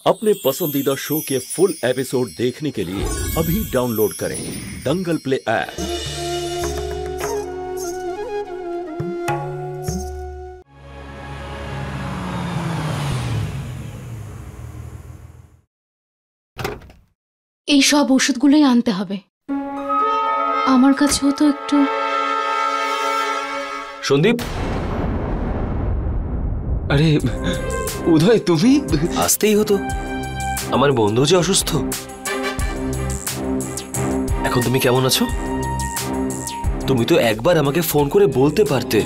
अपने पसंदीदा शो के फुल एपिसोड देखने के लिए अभी डाउनलोड करें दंगल प्ले ऐप। এই সব ওষুধগুলোই আনতে হবে। আমার কাছেও তো একটু। সন্দীপ, আরে উদয়, তুমি আসতেই হতো। আমার বন্ধু যে অসুস্থ। এখন তুমি কেমন আছো? তুমি তো একবার আমাকে ফোন করে বলতে পারতে।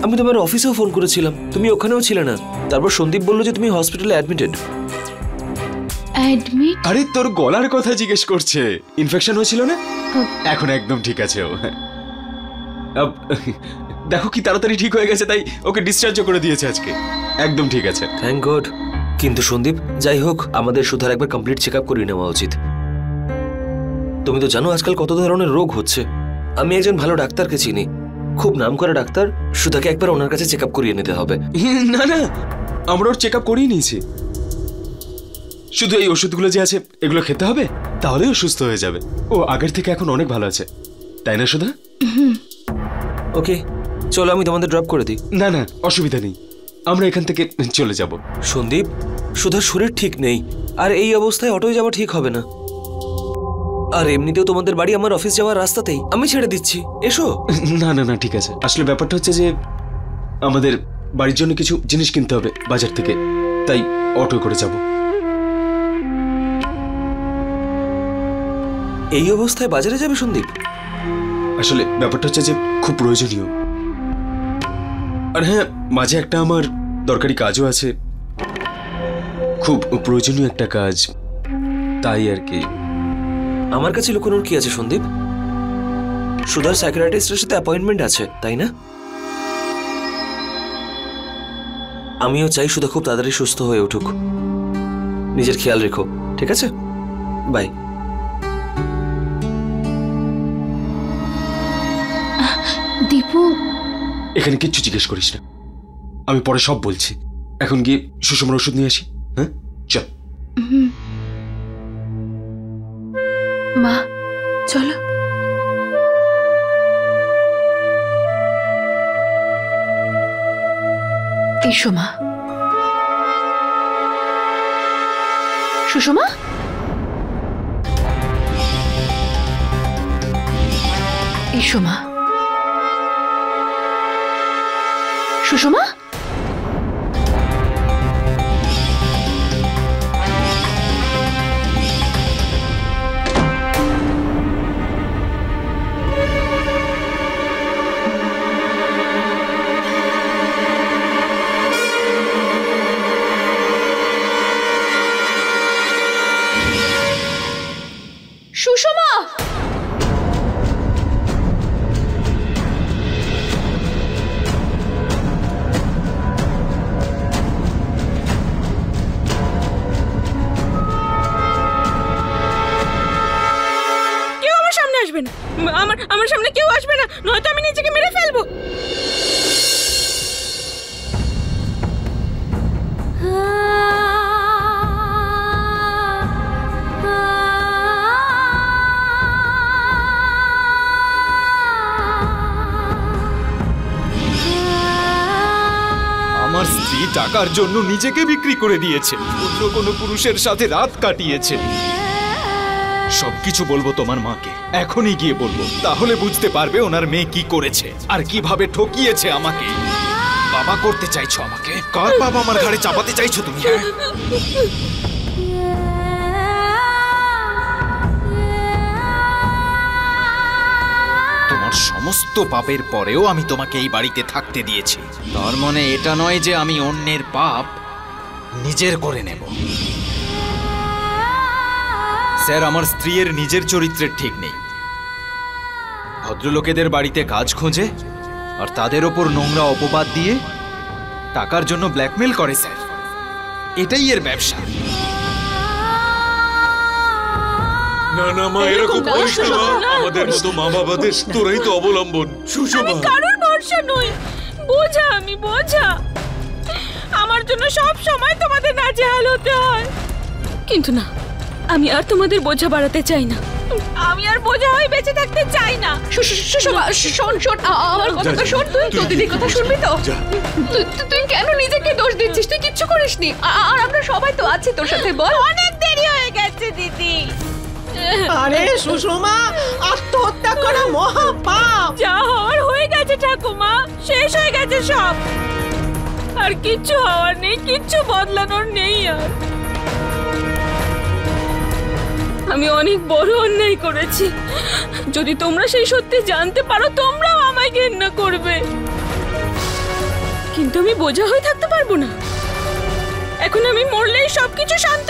আমি তোমার অফিসেও ফোন করেছিলাম, তুমি ওখানেও ছিলে না। তারপর সন্দীপ বলল যে তুমি হসপিটালে অ্যাডমিটেড। অ্যাডমিট? আরে তোর গলার কথা জিজ্ঞেস করছে। ইনফেকশন হয়েছিল না? এখন একদম ঠিক আছে ও। দেখো কি তাড়াতাড়ি ঠিক হয়ে গেছে, তাই ওকে ডিসচার্জও করে দিয়েছে আজকে। একদম ঠিক আছে, থ্যাংক গড। কিন্তু সন্দীপ, যাই হোক, আমাদের সুধার একবার কমপ্লিট চেক আপ করিয়ে নেওয়া উচিত। তুমি তো জানো আজকাল কত ধরনের রোগ হচ্ছে। আমি একজন ভালো ডাক্তারকে চিনি, খুব নামকরা ডাক্তার। সুধাকে একবার ওনার কাছে চেক আপ করিয়ে নিতে হবে। না না, আমরা ওর চেক আপ করিয়ে নিয়েছি। শুধু এই ওষুধগুলো যে আছে এগুলো খেতে হবে, তাহলেই ও সুস্থ হয়ে যাবে। ও আগের থেকে এখন অনেক ভালো আছে, তাই না সুধা? ওকে, চলো আমি তোমাদের ড্রপ করে দিই। না না, অসুবিধা নেই, আমরা এখান থেকে চলে যাব। সন্দীপ, সুধার শরীর ঠিক নেই, আর এই অবস্থায় অটোয় যাওয়া ঠিক হবে না। আর এমনিতেও তোমাদের বাড়ি আমার অফিস যাওয়ার রাস্তাতেই, আমি ছেড়ে দিচ্ছি, এসো। না না না, ঠিক আছে। আসলে ব্যাপারটা হচ্ছে যে আমাদের বাড়ির জন্য কিছু জিনিস কিনতে হবে বাজার থেকে, তাই অটো করে যাব। এই অবস্থায় বাজারে যাবে সন্দীপ? আসলে ব্যাপারটা হচ্ছে যে খুব প্রয়োজনীয়। আর হ্যাঁ, মাঝে একটা আমার দরকারি কাজও আছে, খুব প্রয়োজনীয় একটা কাজ, তাই আর কি। আমার কাছে লুকোনোর কি আছে সন্দীপ? সুধার সাইকিয়াট্রিস্টের সাথে অ্যাপয়েন্টমেন্ট আছে, তাই না? আমিও চাই সুধা খুব তাড়াতাড়ি সুস্থ হয়ে উঠুক। নিজের খেয়াল রেখো, ঠিক আছে? বাই। দীপু, এখানে কিচ্ছু জিজ্ঞেস করিস না, আমি পরে সব বলছি। এখন গিয়ে সুষমার ওষুধ নিয়ে আসি। হ্যাঁ, চল। মা চলো। এসো মা। সুষমা, এসো মা। সুষমা, সুষমা, আসবে না, আমার সামনে কেউ আসবে না, নয়তো আমি নিজেকে মেরে ফেলবো। আমার স্ত্রী টাকার জন্য নিজেকে বিক্রি করে দিয়েছে, অন্য কোনো পুরুষের সাথে রাত কাটিয়েছে। সবকিছু বলবো তোমার মাকে, এখনই গিয়ে বলবো, তাহলে বুঝতে পারবে ওনার মেয়ে কি করেছে আর কিভাবে ঠকিয়েছে আমাকে। বাবা করতে চাইছো আমাকে? কার বাবা আমার ঘাড়ে চাপাতে চাইছো তুমি? তোমার সমস্ত পাপের পরেও আমি তোমাকে এই বাড়িতে থাকতে দিয়েছি। তার মানে এটা নয় যে আমি অন্যের পাপ নিজের করে নেব। স্যার, আমার স্ত্রীর নিজের চরিত্রের ঠিক নেই। ভদ্রলোকেদের বাড়িতে কাজ খোঁজে আর তাদের ওপর নোংরা অপবাদ দিয়ে টাকার জন্য ব্ল্যাকমেল করে স্যার। এটাই এর ব্যবসা। না না মা, এরকম করিস না। আমাদের মতো মা বাবাদের তোরাই তো অবলম্বন। সুষমা, কারোর ভরসা নই। বোঝা, আমি বোঝা। আমার জন্য সব সময় তোমাদের নাজেহাল হতে হয়। কিন্তু না, আমি আর তোমাদের বোঝা বাড়াতে চাই না। আমি আর বোঝা হয়ে বেঁচে থাকতে চাই না। শোন শোন আমার কথা শোন, তুই তোর দিদির কথা শুনবি তো? তুই কেন নিজেকে দোষ দিচ্ছিস? তুই কিচ্ছু করিসনি, আর আমরা সবাই তো আছি তোর সাথে। বল। অনেক দেরি হয়ে গেছে দিদি। আরে সুষমা, আত্মহত্যা করা মহাপাপ। যা হওয়ার হয়ে গেছে ঠাকুমা, শেষ হয়ে গেছে সব। আর কিচ্ছু হওয়ার নেই, কিচ্ছু বদলানোর নেই আর। আমি অনেক বড় অন্যায় করেছি। যদি তোমরা সেই সত্যি জানতে পারো, তোমরাও আমায় ঘেন্না করবে। কিন্তু আমি বোঝা হয়ে থাকতে পারবো না। এখন আমি মরলেই সবকিছু শান্ত